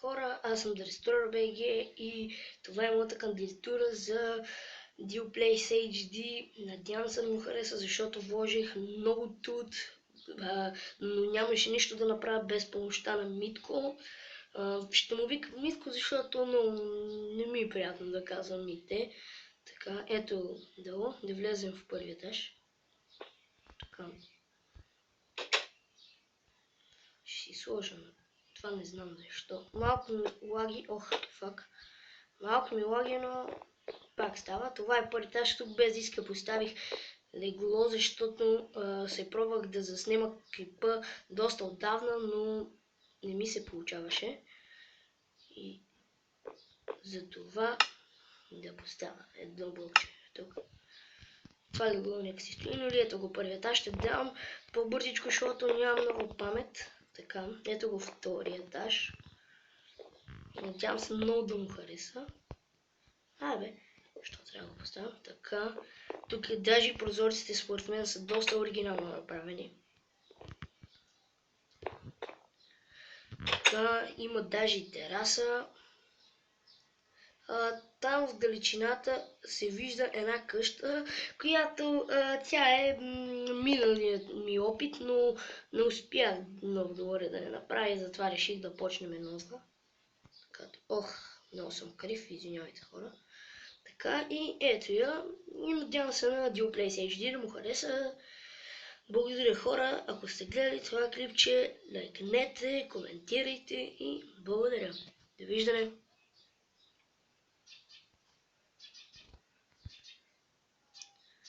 хора, аз съм Destroyer BG и това е моята кандидатура за DualPlace HD. Надявам се да му хареса, защото вложих много труд, но нямаше нищо да направя без помощта на Митко. Ще му викам Митко, защото не ми е приятно да казвам Мите. Така, ето долу, да влезем в първи етаж. Така. Ще си сложа. Това не знам защо. Малко ми лаги, малко ми лаги, но пак става. Това е първи етаж, тук без диска поставих легло, защото се пробвах да заснема клипа доста отдавна, но не ми се получаваше. И за това да поставя едно блокче тук. Това легло нека си стои, но ето го първи етаж, ще давам по-бързичко, защото нямам много памет. Така, ето го втори етаж. Надявам се много да му хареса. Що трябва да го поставям? Така, тук даже прозорците според мен са доста оригинално направени. Така, има даже и тераса. Там в далечината се вижда една къща, която тя е миналият ми опит, но не успях много добре да не направя и затова реших да почнем нова. Много съм крив, извинявайте хора. Така и ето я. И надявам се на DualPlace HD да му хареса. Благодаря хора, ако сте гледали това клипче, лайкнете, коментирайте и благодаря. Довиждане!